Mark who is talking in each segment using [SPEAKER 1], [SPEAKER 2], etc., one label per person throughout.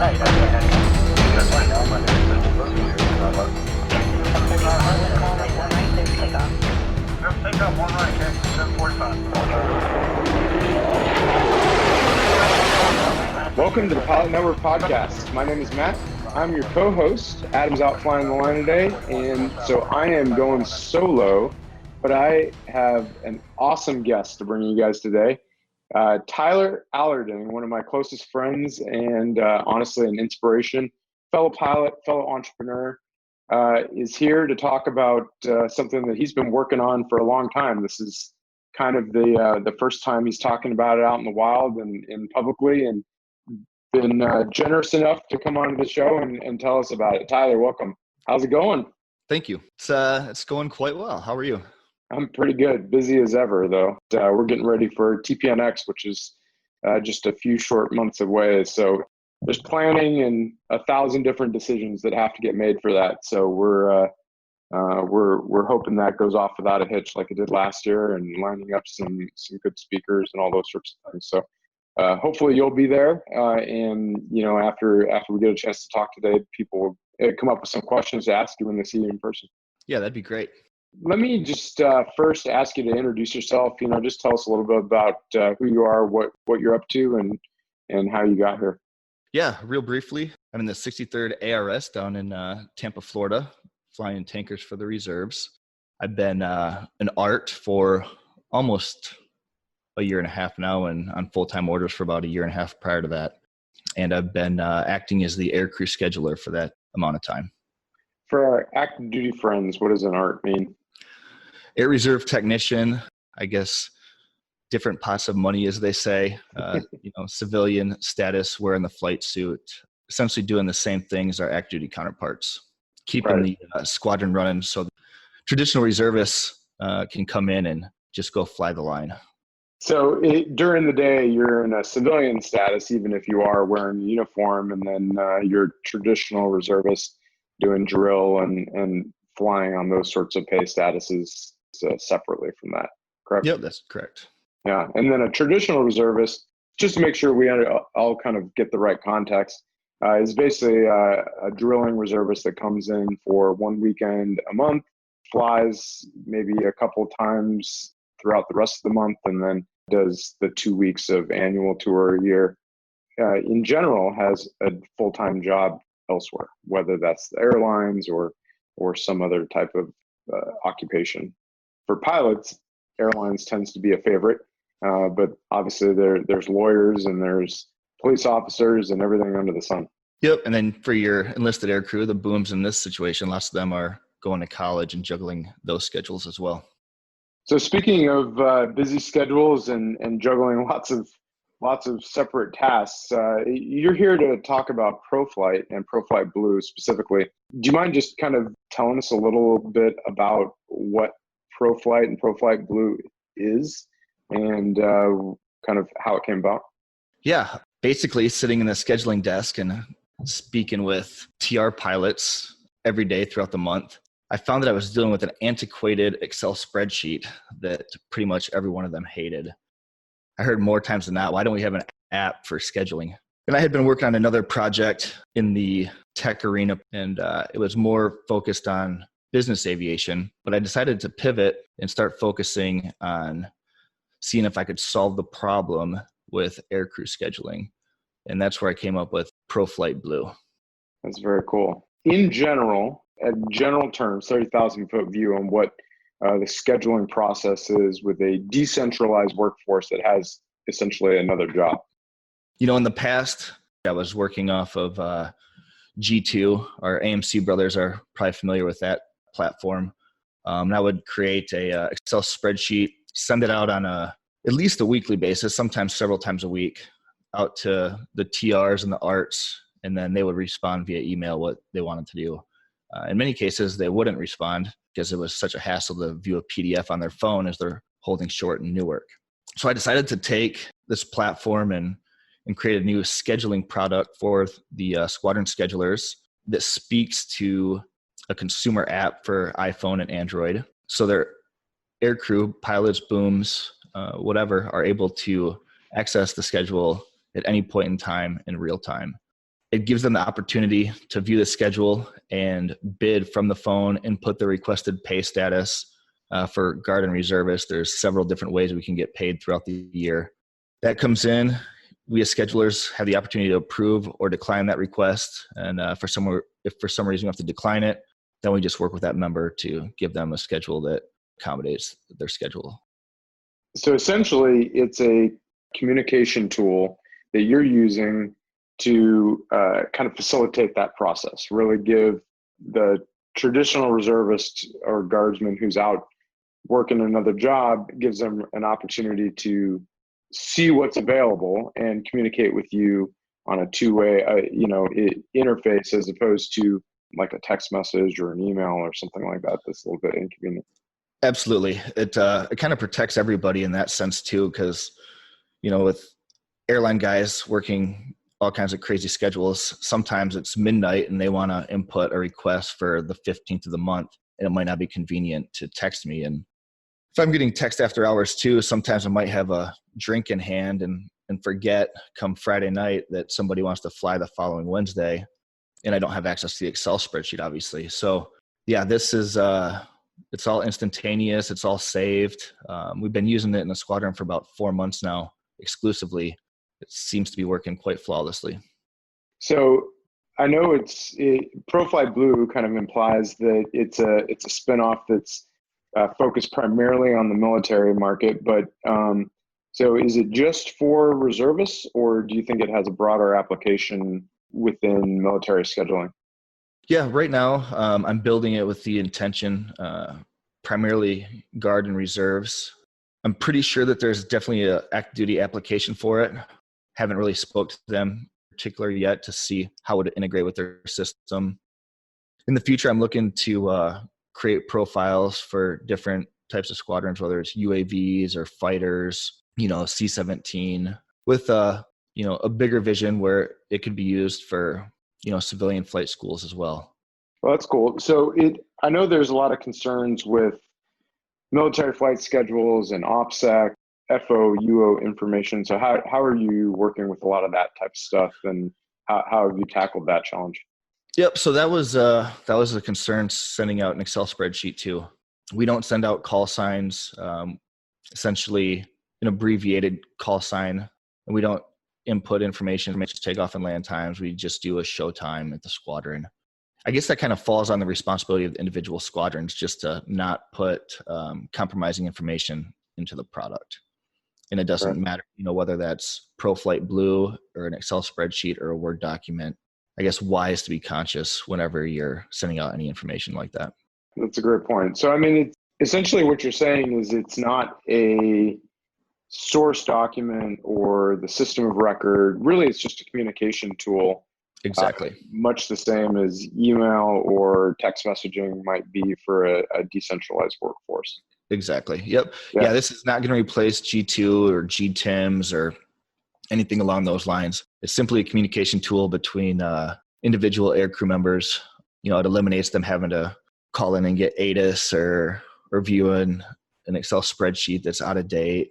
[SPEAKER 1] Welcome to the Pilot Network Podcast. My name is Matt. I'm your co-host. Adam's out flying the line today, and so I am going solo, but I have an awesome guest to bring you guys today. Tyler Allerton, one of my closest friends and honestly an inspiration, fellow pilot, fellow entrepreneur, is here to talk about something that he's been working on for a long time. This is kind of the first time he's talking about it out in the wild and publicly, and been generous enough to come onto the show and tell us about it. Tyler, welcome. How's it going?
[SPEAKER 2] Thank you. It's going quite well. How are you?
[SPEAKER 1] I'm pretty good. Busy as ever, though. We're getting ready for TPNX, which is just a few short months away. So there's planning and 1,000 different decisions that have to get made for that. So we're hoping that goes off without a hitch, like it did last year, and lining up some good speakers and all those sorts of things. So hopefully you'll be there. And after we get a chance to talk today, people will come up with some questions to ask you when they see you in person.
[SPEAKER 2] Yeah, that'd be great.
[SPEAKER 1] Let me just first ask you to introduce yourself. Just tell us a little bit about who you are, what you're up to, and how you got here.
[SPEAKER 2] Yeah, real briefly, I'm in the 63rd ARS down in Tampa, Florida, flying tankers for the reserves. I've been an ART for almost a year and a half now, and on full-time orders for about a year and a half prior to that. And I've been acting as the Aircrew scheduler for that amount of time.
[SPEAKER 1] For our active duty friends, what does an ART mean?
[SPEAKER 2] Air Reserve Technician, I guess, different pots of money, as they say, civilian status, wearing the flight suit, essentially doing the same thing as our active duty counterparts, keeping the squadron running so the traditional reservists can come in and just go fly the line.
[SPEAKER 1] So during the day, you're in a civilian status, even if you are wearing a uniform, and then you're traditional reservist doing drill and flying on those sorts of pay statuses separately from that, correct?
[SPEAKER 2] Yep, that's correct.
[SPEAKER 1] Yeah, and then a traditional reservist, just to make sure we all kind of get the right context, is basically a drilling reservist that comes in for one weekend a month, flies maybe a couple times throughout the rest of the month, and then does the 2 weeks of annual tour a year. In general, has a full-time job elsewhere, whether that's the airlines or some other type of occupation. For pilots, airlines tends to be a favorite, but obviously there's lawyers and there's police officers and everything under the sun.
[SPEAKER 2] Yep, and then for your enlisted air crew, the booms in this situation, lots of them are going to college and juggling those schedules as well.
[SPEAKER 1] So speaking of busy schedules and juggling lots of separate tasks, you're here to talk about ProFlyt and ProFlyt Blue specifically. Do you mind just kind of telling us a little bit about what ProFlyt and ProFlyt Blue is and kind of how it came about?
[SPEAKER 2] Yeah, basically sitting in the scheduling desk and speaking with TR pilots every day throughout the month, I found that I was dealing with an antiquated Excel spreadsheet that pretty much every one of them hated. I heard more times than not, why don't we have an app for scheduling? And I had been working on another project in the tech arena, and it was more focused on business aviation, but I decided to pivot and start focusing on seeing if I could solve the problem with aircrew scheduling. And that's where I came up with ProFlyt Blue.
[SPEAKER 1] That's very cool. In general, a general term, 30,000-foot view on what the scheduling process is with a decentralized workforce that has essentially another job.
[SPEAKER 2] In the past, I was working off of G2. Our AMC brothers are probably familiar with that platform. And I would create a Excel spreadsheet, send it out on at least a weekly basis, sometimes several times a week, out to the TRs and the ARTs, and then they would respond via email what they wanted to do. In many cases, they wouldn't respond because it was such a hassle to view a PDF on their phone as they're holding short in Newark. So I decided to take this platform and create a new scheduling product for the squadron schedulers that speaks to a consumer app for iPhone and Android. So their aircrew, pilots, booms, whatever, are able to access the schedule at any point in time in real time. it gives them the opportunity to view the schedule and bid from the phone, input the requested pay status. For guard and reservist, there's several different ways we can get paid throughout the year. That comes in. We as schedulers have the opportunity to approve or decline that request. And if for some reason we have to decline it, then we just work with that member to give them a schedule that accommodates their schedule.
[SPEAKER 1] So essentially, it's a communication tool that you're using to kind of facilitate that process, really give the traditional reservist or guardsman who's out working another job, gives them an opportunity to see what's available and communicate with you on a two-way interface, as opposed to like a text message or an email or something like that that's a little bit inconvenient.
[SPEAKER 2] Absolutely. It kind of protects everybody in that sense too, because with airline guys working all kinds of crazy schedules, sometimes it's midnight and they want to input a request for the 15th of the month, and it might not be convenient to text me. And if I'm getting text after hours too, sometimes I might have a drink in hand and forget come Friday night that somebody wants to fly the following Wednesday, and I don't have access to the Excel spreadsheet, obviously. So yeah, this is it's all instantaneous. It's all saved. We've been using it in the squadron for about 4 months now, exclusively. It seems to be working quite flawlessly.
[SPEAKER 1] So I know ProFlyt Blue kind of implies that it's a spinoff that's focused primarily on the military market, but so is it just for reservists, or do you think it has a broader application within military scheduling?
[SPEAKER 2] Yeah, right now I'm building it with the intention, primarily guard and reserves. I'm pretty sure that there's definitely an active duty application for it. Haven't really spoke to them particularly yet to see how it would integrate with their system. In the future, I'm looking to create profiles for different types of squadrons, whether it's UAVs or fighters, C-17, with a bigger vision where it could be used for civilian flight schools as well.
[SPEAKER 1] Well, that's cool. So I know there's a lot of concerns with military flight schedules and OPSEC, FO, UO information. So how are you working with a lot of that type of stuff, and how have you tackled that challenge?
[SPEAKER 2] Yep. So that was a concern, sending out an Excel spreadsheet too. We don't send out call signs, essentially an abbreviated call sign, and we don't input information, takeoff and land times. We just do a show time at the squadron. I guess that kind of falls on the responsibility of the individual squadrons just to not put compromising information into the product. And it doesn't matter, whether that's ProFlyt Blue or an Excel spreadsheet or a Word document. I guess wise to be conscious whenever you're sending out any information like that.
[SPEAKER 1] That's a great point. So, I mean, it's essentially what you're saying is it's not a source document or the system of record. Really, it's just a communication tool.
[SPEAKER 2] Exactly.
[SPEAKER 1] Much the same as email or text messaging might be for a decentralized workforce.
[SPEAKER 2] Exactly. Yep. Yeah, this is not going to replace G2 or GTIMs or anything along those lines. It's simply a communication tool between individual aircrew members. It eliminates them having to call in and get ATIS or view an Excel spreadsheet that's out of date,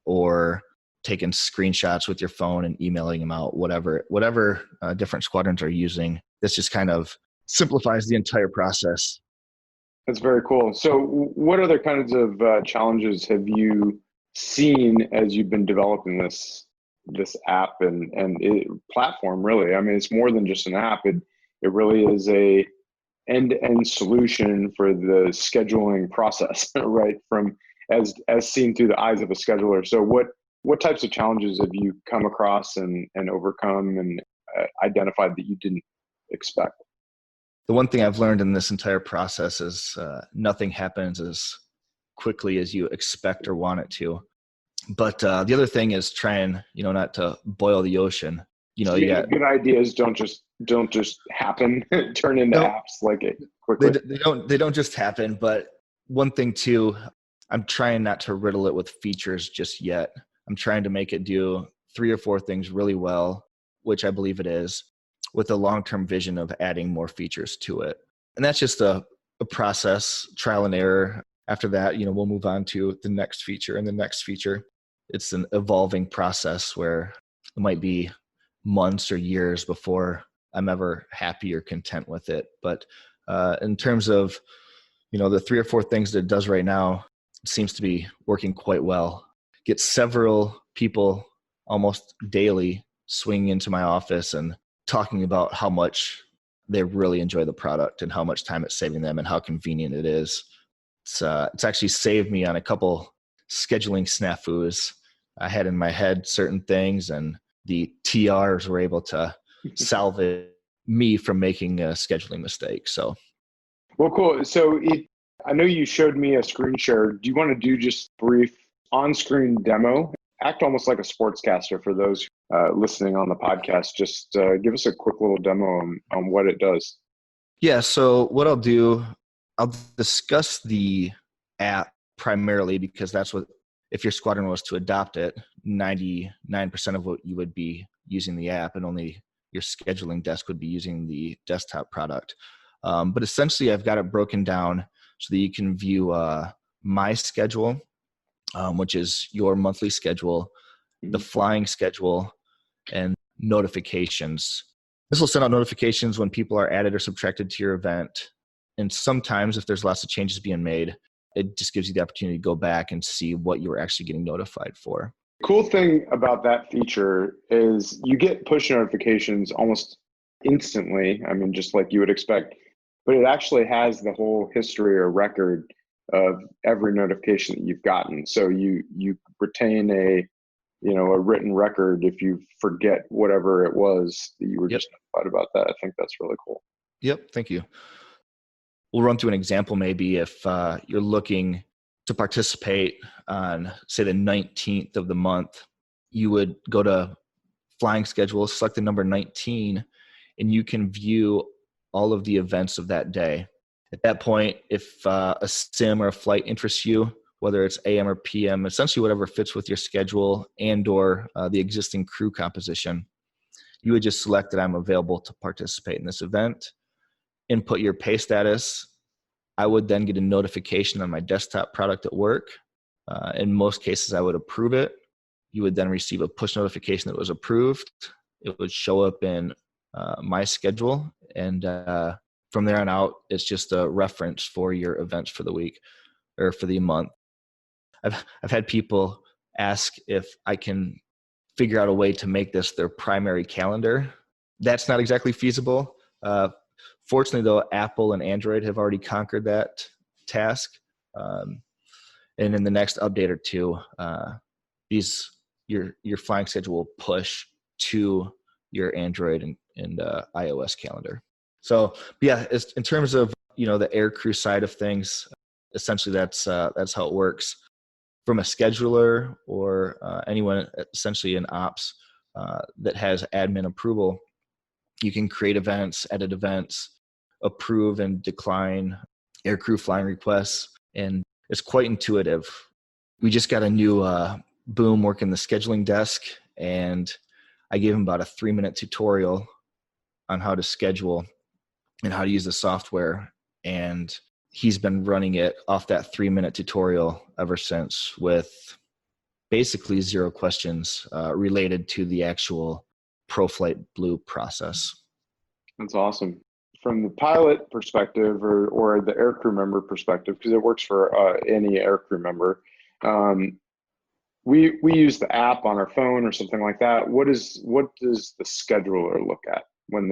[SPEAKER 2] or taking screenshots with your phone and emailing them out, whatever different squadrons are using. This just kind of simplifies the entire process.
[SPEAKER 1] That's very cool. So what other kinds of challenges have you seen as you've been developing this app and platform, really? I mean, it's more than just an app. It really is a end-to-end solution for the scheduling process, right? From as seen through the eyes of a scheduler. So what types of challenges have you come across and overcome and identified that you didn't expect?
[SPEAKER 2] The one thing I've learned in this entire process is nothing happens as quickly as you expect or want it to. But the other thing is trying, not to boil the ocean. You got
[SPEAKER 1] good ideas don't just happen, turn into apps like it quickly.
[SPEAKER 2] They don't just happen. But one thing too, I'm trying not to riddle it with features just yet. I'm trying to make it do 3 or 4 things really well, which I believe it is, with a long-term vision of adding more features to it. And that's just a process, trial and error. After that, we'll move on to the next feature and the next feature. It's an evolving process where it might be months or years before I'm ever happy or content with it. But in terms of, the 3 or 4 things that it does right now, it seems to be working quite well. Get several people almost daily swinging into my office and talking about how much they really enjoy the product and how much time it's saving them and how convenient it is. It's actually saved me on a couple scheduling snafus. I had in my head certain things, and the TRs were able to salvage me from making a scheduling mistake. So,
[SPEAKER 1] well, cool. So I know you showed me a screen share. Do you want to do just a brief on-screen demo? Act almost like a sportscaster for those listening on the podcast. Just give us a quick little demo on what it does.
[SPEAKER 2] Yeah. So what I'll do, I'll discuss the app primarily because that's what, if your squadron was to adopt it, 99% of what you would be using the app, and only your scheduling desk would be using the desktop product. But essentially, I've got it broken down so that you can view my schedule, which is your monthly schedule, the flying schedule, and notifications. This will send out notifications when people are added or subtracted to your event. And sometimes, if there's lots of changes being made, it just gives you the opportunity to go back and see what you were actually getting notified for.
[SPEAKER 1] Cool thing about that feature is you get push notifications almost instantly. I mean, just like you would expect, but it actually has the whole history or record of every notification that you've gotten. So you retain a written record if you forget whatever it was that you were just notified about that. I think that's really cool.
[SPEAKER 2] Yep. Thank you. We'll run through an example. Maybe if you're looking to participate on, say, the 19th of the month, you would go to flying schedule, select the number 19, and you can view all of the events of that day. At that point, if a sim or a flight interests you, whether it's AM or PM, essentially whatever fits with your schedule and or the existing crew composition, you would just select that I'm available to participate in this event, input your pay status. I would then get a notification on my desktop product at work. In most cases, I would approve it. You would then receive a push notification that it was approved. It would show up in my schedule. And from there on out, it's just a reference for your events for the week or for the month. I've had people ask if I can figure out a way to make this their primary calendar. That's not exactly feasible. Fortunately, though, Apple and Android have already conquered that task. And in the next update or two, your flying schedule will push to your Android and iOS calendar. So, yeah, in terms of the Aircrew side of things, essentially that's how it works. From a scheduler or anyone essentially in ops that has admin approval, you can create events, edit events, approve and decline Aircrew flying requests, and it's quite intuitive. We just got a new boom working the scheduling desk, and I gave him about a 3-minute tutorial on how to schedule and how to use the software, and he's been running it off that 3-minute tutorial ever since with basically 0 questions related to the actual ProFlyt Blue process. That's
[SPEAKER 1] awesome. From the pilot perspective or the aircrew member perspective, because it works for any aircrew member, we use the app on our phone or something like that. What does the scheduler look at when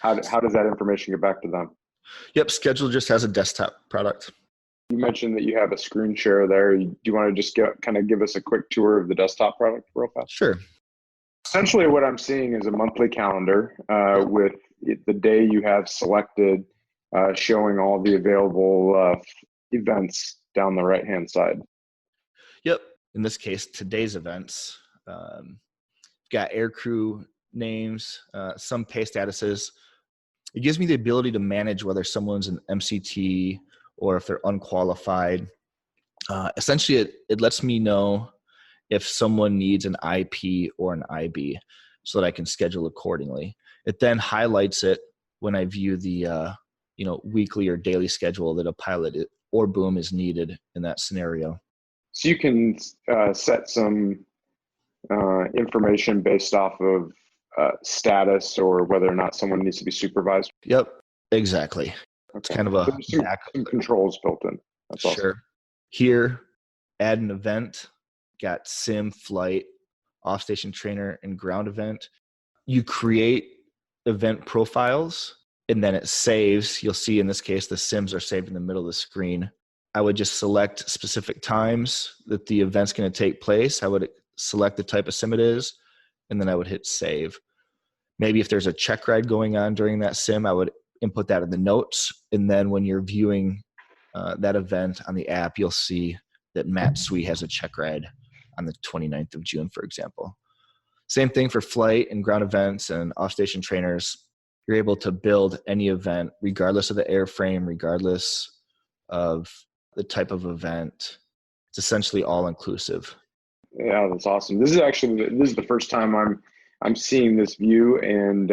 [SPEAKER 1] how does that information get back to them?
[SPEAKER 2] Yep, Schedule just has a desktop product.
[SPEAKER 1] You mentioned that you have a screen share there. Do you want to just kind of give us a quick tour of the desktop product real fast?
[SPEAKER 2] Sure.
[SPEAKER 1] Essentially what I'm seeing is a monthly calendar with the day you have selected, showing all the available events down the right-hand side.
[SPEAKER 2] Yep. In this case, today's events. Got aircrew names, some pay statuses. It gives me the ability to manage whether someone's an MCT or if they're unqualified. Essentially, it lets me know if someone needs an IP or an IB so that I can schedule accordingly. It then highlights it when I view the weekly or daily schedule that a pilot or boom is needed in that scenario.
[SPEAKER 1] So you can set some information based off of status or whether or not someone needs to be supervised?
[SPEAKER 2] Yep, exactly. It's
[SPEAKER 1] Okay.
[SPEAKER 2] kind of
[SPEAKER 1] So
[SPEAKER 2] a
[SPEAKER 1] there's some controls built in. That's awesome.
[SPEAKER 2] Sure. Here, add an event, got sim, flight, off-station trainer, and ground event. You create event profiles, and then it saves. You'll see in this case, the sims are saved in the middle of the screen. I would just select specific times that the event's going to take place. I would select the type of sim it is, and then I would hit save. Maybe if there's a check ride going on during that sim, I would input that in the notes. And then when you're viewing that event on the app, you'll see that Matt Sui has a check ride on the 29th of June, for example. Same thing for flight and ground events and off-station trainers. You're able to build any event regardless of the airframe, regardless of the type of event. It's essentially all inclusive.
[SPEAKER 1] Yeah, that's awesome. This is the first time I'm seeing this view, and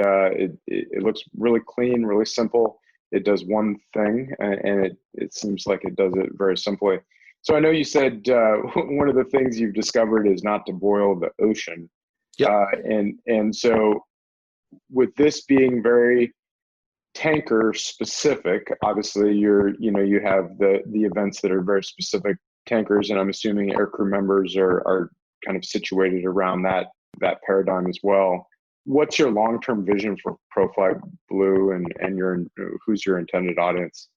[SPEAKER 1] it looks really clean, really simple. It does one thing, and it seems like it does it very simply. So I know you said one of the things you've discovered is not to boil the ocean.
[SPEAKER 2] Yep.
[SPEAKER 1] And so with this being very tanker specific, obviously you have the events that are very specific tankers, and I'm assuming aircrew members are kind of situated around that paradigm as well. What's your long-term vision for ProFlyt Blue, and who's your intended audience?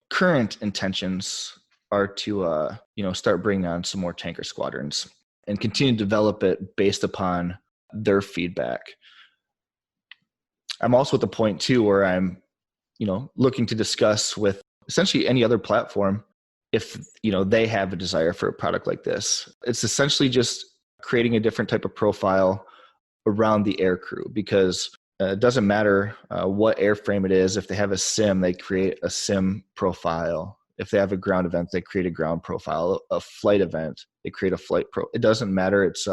[SPEAKER 2] Current intentions are to start bringing on some more tanker squadrons and continue to develop it based upon their feedback. I'm also at the point too where I'm looking to discuss with essentially any other platform if they have a desire for a product like this. It's essentially just creating a different type of profile around the aircrew, because it doesn't matter what airframe it is. If they have a sim, they create a sim profile. If they have a ground event, they create a ground profile. A flight event, they create a flight pro. It doesn't matter. It's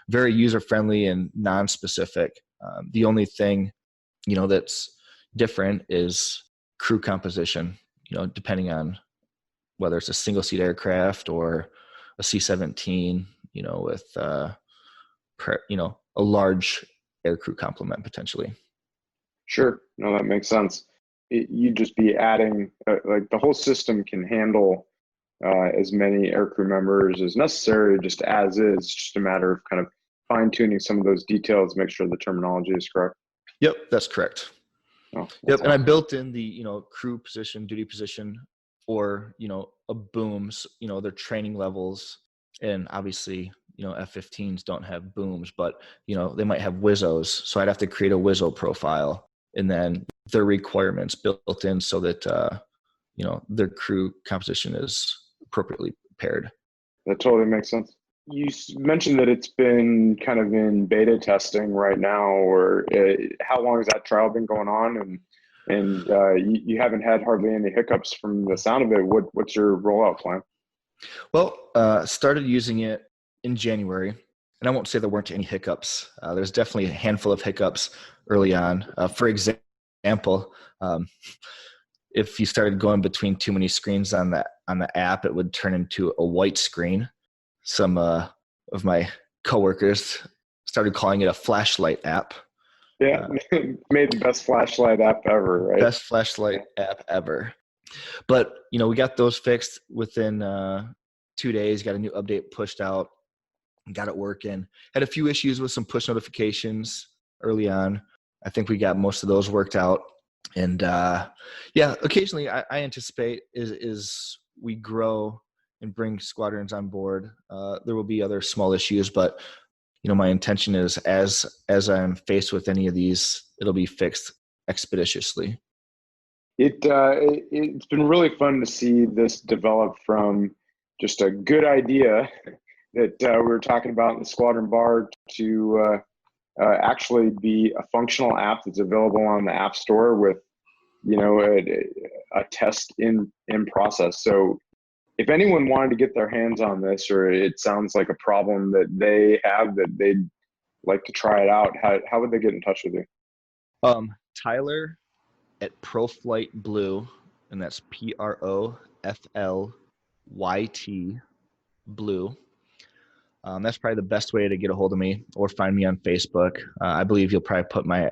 [SPEAKER 2] very user-friendly and non-specific. The only thing that's different is crew composition, depending on whether it's a single seat aircraft or a C-17, with a large aircrew complement potentially.
[SPEAKER 1] Sure. No, that makes sense. You'd just be adding, like the whole system can handle as many aircrew members as necessary, just as is. It's just a matter of kind of fine tuning some of those details, make sure the terminology is correct.
[SPEAKER 2] Yep, that's correct.
[SPEAKER 1] Oh,
[SPEAKER 2] yep,
[SPEAKER 1] awesome.
[SPEAKER 2] And I built in the crew position, duty position, or a booms, their training levels, and obviously F-15s don't have booms, but they might have WISOs, so I'd have to create a WISO profile, and then their requirements built in so that their crew composition is appropriately paired.
[SPEAKER 1] That totally makes sense. You mentioned that it's been kind of in beta testing right now, or how long has that trial been going on? And you haven't had hardly any hiccups from the sound of it. What's your rollout plan?
[SPEAKER 2] Well, started using it in January, and I won't say there weren't any hiccups. There's definitely a handful of hiccups early on. For example, if you started going between too many screens on the app, it would turn into a white screen. Some of my coworkers started calling it a flashlight app.
[SPEAKER 1] Yeah, made the best flashlight app ever, right?
[SPEAKER 2] Best flashlight app ever. But we got those fixed within 2 days. Got a new update pushed out, got it working. Had a few issues with some push notifications early on. I think we got most of those worked out. And occasionally I anticipate is we grow and bring squadrons on board. There will be other small issues, but my intention is as I'm faced with any of these, it'll be fixed expeditiously.
[SPEAKER 1] It's been really fun to see this develop from just a good idea that we were talking about in the squadron bar to actually be a functional app that's available on the App Store with a test in process. So if anyone wanted to get their hands on this, or it sounds like a problem that they have that they'd like to try it out, how would they get in touch with you?
[SPEAKER 2] Tyler at ProFlyt Blue, and that's ProFlyt Blue. That's probably the best way to get a hold of me, or find me on Facebook. I believe you'll probably put my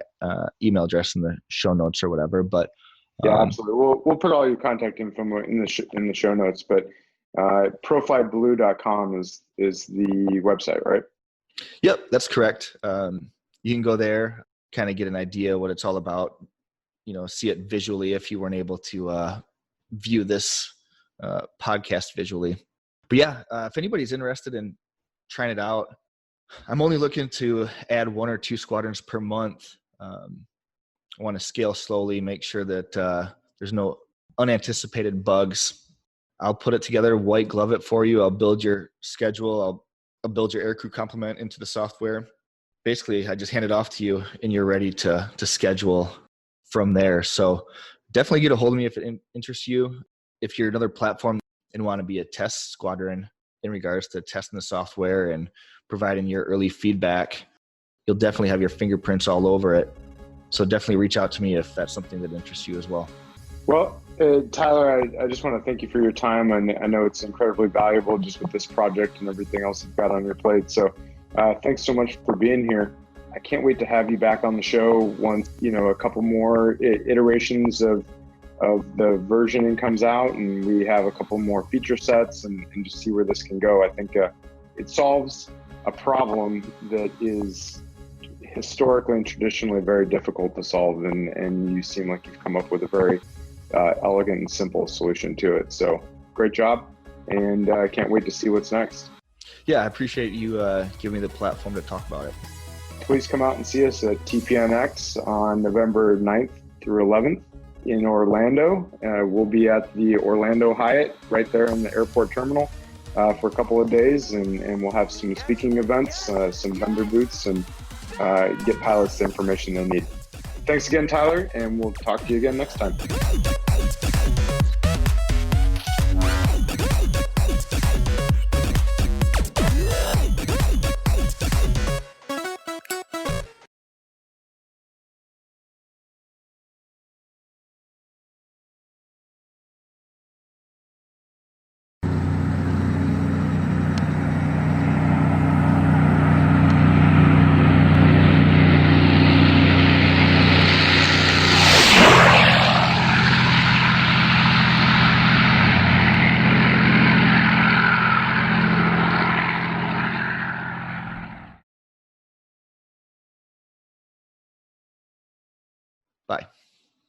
[SPEAKER 2] email address in the show notes or whatever. But
[SPEAKER 1] yeah, absolutely. We'll put all your contact info in the show notes. But ProFlytBlue.com is the website, right?
[SPEAKER 2] Yep, that's correct. You can go there, kind of get an idea what it's all about. See it visually if you weren't able to view this podcast visually. But yeah, if anybody's interested in trying it out, I'm only looking to add 1 or 2 squadrons per month. I want to scale slowly, make sure that there's no unanticipated bugs. I'll put it together, white glove it for you. I'll build your schedule. I'll build your aircrew complement into the software. Basically, I just hand it off to you, and you're ready to schedule from there. So definitely get a hold of me if it interests you. If you're another platform and want to be a test squadron in regards to testing the software and providing your early feedback, you'll definitely have your fingerprints all over it. So definitely reach out to me if that's something that interests you as well.
[SPEAKER 1] Well, Tyler, I just want to thank you for your time. And I know it's incredibly valuable just with this project and everything else you've got on your plate. So thanks so much for being here. I can't wait to have you back on the show once, a couple more iterations of the versioning comes out, and we have a couple more feature sets and just see where this can go. I think it solves a problem that is historically and traditionally very difficult to solve. And you seem like you've come up with a very elegant and simple solution to it. So great job. And I can't wait to see what's next.
[SPEAKER 2] Yeah, I appreciate you giving me the platform to talk about it.
[SPEAKER 1] Please come out and see us at TPNX on November 9th through 11th in Orlando. We'll be at the Orlando Hyatt right there in the airport terminal for a couple of days, and we'll have some speaking events, some vendor booths, and get pilots the information they need. Thanks again, Tyler, and we'll talk to you again next time.
[SPEAKER 2] Bye.